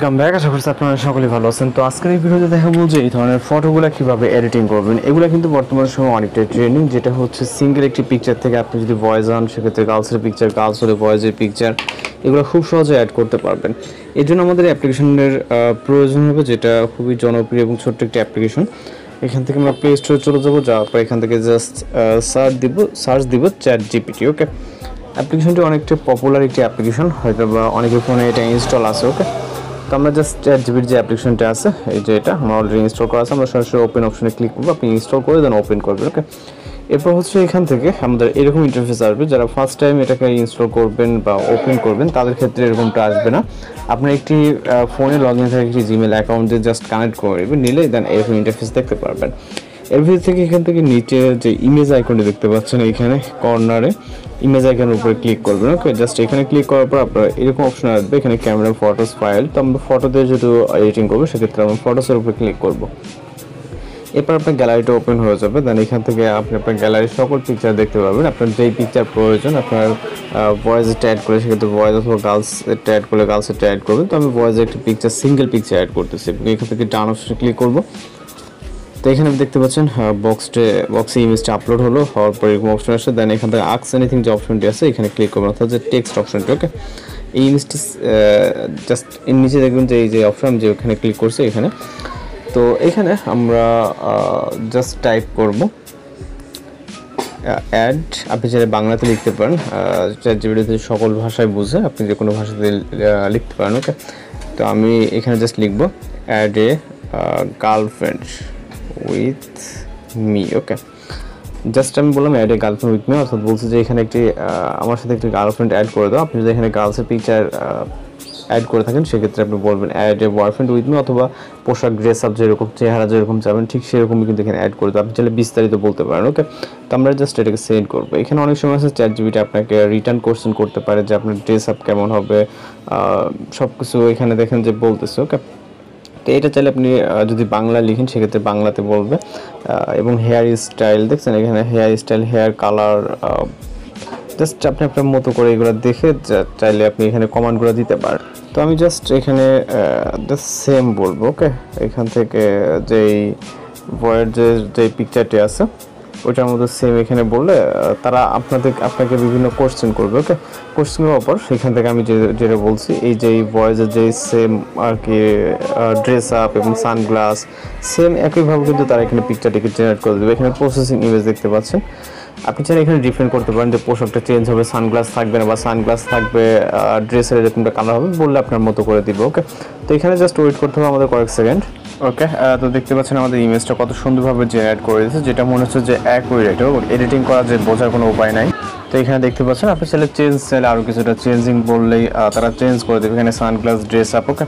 Welcome back. আশা করছি আপনারা সকলেই ভালো আছেন। তো আজকের এই ভিডিওতে দেখাবো যে এই ধরনের ফটোগুলো কীভাবে এডিটিং করবেন। এগুলো কিন্তু বর্তমান সময় অনেকটাই ট্রেন্ডিং, যেটা হচ্ছে সিঙ্গেল একটি পিকচার থেকে আপনি যদি ভয়েস আন, সেক্ষেত্রে গার্লসের পিকচার, গার্লস হলে ভয়েসের পিকচার, এগুলো খুব সহজে অ্যাড করতে পারবেন। এর জন্য আমাদের অ্যাপ্লিকেশনের প্রয়োজন হবে, যেটা খুবই জনপ্রিয় এবং ছোট্ট একটি অ্যাপ্লিকেশন। এখান থেকে আমরা প্লে স্টোরে চলে যাবো, যাওয়ার পর এখান থেকে জাস্ট সার্চ দিব ChatGPT। ওকে, অ্যাপ্লিকেশনটি অনেকটা পপুলার একটি অ্যাপ্লিকেশন, হয়তো বা অনেকের ফোনে এটা ইনস্টল আছে। ওকে, তো আমরা জাস্ট ChatGPT যে অ্যাপ্লিকেশনটা আছে, এই যে এটা আমার অলরেডি ইনস্টল করা আছে, আমরা সরাসরি ওপেন অপশনে ক্লিক করবো। আপনি ইনস্টল করে দেন ওপেন করবেন। ওকে, এরপর হচ্ছে এখান থেকে আমাদের এরকম ইন্টারফেস আসবে। যারা ফার্স্ট টাইম এটাকে ইনস্টল করবেন বা ওপেন করবেন তাদের ক্ষেত্রে এরকমটা আসবে না। আপনার একটি ফোনে লগ ইন থাকে একটি জিমেল অ্যাকাউন্ট দিয়ে জাস্ট কানেক্ট করে নেবেন, নিলে দেন এরকম ইন্টারফেস দেখতে পারবেন। এর ভিতর থেকে এখান থেকে নিচে যে ইমেজ আইকনটি দেখতে পাচ্ছেন, এইখানে কর্নারে ইমেজ আইকনের উপরে ক্লিক করবেন। ওকে, জাস্ট এখানে ক্লিক করার পর আপনার এরকম অপশন আসবে, এখানে ক্যামেরা, ফটোস, ফাইল। তো আমরা ফটো দিয়ে যেহেতু এডিটিং করবো, সেক্ষেত্রে আমরা ফটোসের উপরে ক্লিক করবো। এরপর আপনার গ্যালারিটা ওপেন হয়ে যাবে। দেন এখান থেকে আপনি আপনার গ্যালারির সকল পিকচার দেখতে পাবেন। আপনার যেই পিকচার প্রয়োজন, আপনার ভয়েসটা অ্যাড করে সেক্ষেত্রে ভয়েস অথবা গার্লসটা অ্যাড করলে গার্লসটা অ্যাড করবেন। তো আমি ভয়েসের একটি পিকচার, সিঙ্গেল পিকচার অ্যাড করতেছি। এখান থেকে ডান অপশনে ক্লিক করবো। তো এখানে দেখতে পাচ্ছেন বক্সে ইমেজটা আপলোড হওয়ার পর এরকম অপশন আসছে। দেন এখান থেকে আস্ক এনিথিং যে অপশনটি আছে, এখানে ক্লিক করবেন, অর্থাৎ যে টেক্সট অপশনটি। ওকে, এই ইমেজটি জাস্ট এর নিচে দেখবেন যে এই যে অপশন, যে ওখানে ক্লিক করছে এখানে। তো এখানে আমরা জাস্ট টাইপ করব অ্যাড। আপনি চাইলে বাংলাতে লিখতে পারেন, ChatGPT সকল ভাষায় বুঝে, আপনি যে কোনো ভাষাতে লিখতে পারেন। ওকে, তো আমি এখানে জাস্ট লিখবো add a girlfriend with me. Okay, just আমি বললাম add a girlfriend with me, অর্থাৎ বলছি যে এখানে একটি আমার সাথে একটি গার্লফ্রেন্ড অ্যাড করে দাও। আপনি যদি এখানে গার্লসের পিকচার অ্যাড করে থাকেন, সেক্ষেত্রে আপনি বলবেন add a boyfriend with me, অথবা পোশাক, ড্রেস আপ যেরকম, চেহারা যেরকম চাবেন ঠিক সেরকমই কিন্তু এখানে অ্যাড করে দেবো। আপনি চাইলে বিস্তারিত বলতে পারেন। ওকে, তো আমরা জাস্ট এটাকে সেন্ড করবো। এখানে অনেক সময় আছে ChatGPT আপনাকে রিটার্ন কোশ্চেন করতে পারে যে আপনার ড্রেস আপ কেমন হবে, সব কিছু এখানে দেখেন যে বলতেছে। ওকে, তো এটা চাইলে আপনি যদি বাংলা লিখেন সেক্ষেত্রে বাংলাতে বলবে। এবং হেয়ার স্টাইল দেখছেন, এখানে hairstyle, hair colour, just আপনি আপনার মতো করে এগুলো দেখে চাইলে আপনি এখানে কমান্ডগুলো দিতে পারেন। তো আমি জাস্ট এখানে জাস্ট সেম বলবো। ওকে, এখান থেকে যেই ভয়ের যে পিকচারটি আছে ওইটার মধ্যে সেম এখানে বললে তারা আপনাকে বিভিন্ন কোশ্চেন করবে। ওকে, কোশ্চেন করার পর সেখান থেকে আমি যেটা বলছি, এই যে ভয়েসের যে সেম আর কি ড্রেস আপ এবং সানগ্লাস সেম একইভাবে কিন্তু তারা এখানে পিকচারটিকে জেনারেট করে দেবে। এখানে প্রসেসিং ইমেজ দেখতে পাচ্ছেন। আপনি চাইলে এখানে ডিফারেন্ট করতে পারেন যে পোশাকটা চেঞ্জ হবে, সানগ্লাস থাকবে না, বা সানগ্লাস থাকবে, ড্রেসের এরকমটা কালার হবে, বললে আপনার মতো করে দিবে। ওকে, তো এখানে জাস্ট ওয়েট করতে হবে আমাদের কয়েক সেকেন্ড। ওকে, তো দেখতে পাচ্ছেন আমাদের ইমেজটা কত সুন্দরভাবে জেনারেট করে দিয়েছে, যেটা মনে হচ্ছে যে অ্যাকুরেট। এডিটিং করা যে বোঝার কোনো উপায় নাই। তো এখানে দেখতে পাচ্ছেন আপনি চাইলে আরও কিছুটা চেঞ্জিং বললেই তারা চেঞ্জ করে দেবে। এখানে সানগ্লাস, ড্রেস আপ। ওকে,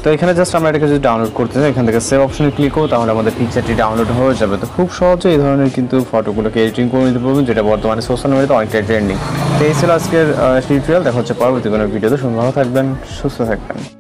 তো এখানে জাস্ট আমরা এটাকে যদি ডাউনলোড করতে চাই, এখান থেকে সেভ অপশনে ক্লিক করবো, তাহলে আমাদের পিকচারটি ডাউনলোড হয়ে যাবে। তো খুব সহজে এই ধরনের কিন্তু ফটোগুলোকে এডিটিং করে নিতে পারবেন, যেটা বর্তমানে সোশ্যাল মিডিয়াতে অনেকটাই ট্রেন্ডিং। তো এই ছিল আজকের টিউটোরিয়াল। দেখা হচ্ছে পরবর্তী কোনো ভিডিওতে। ভালো থাকবেন, সুস্থ থাকবেন।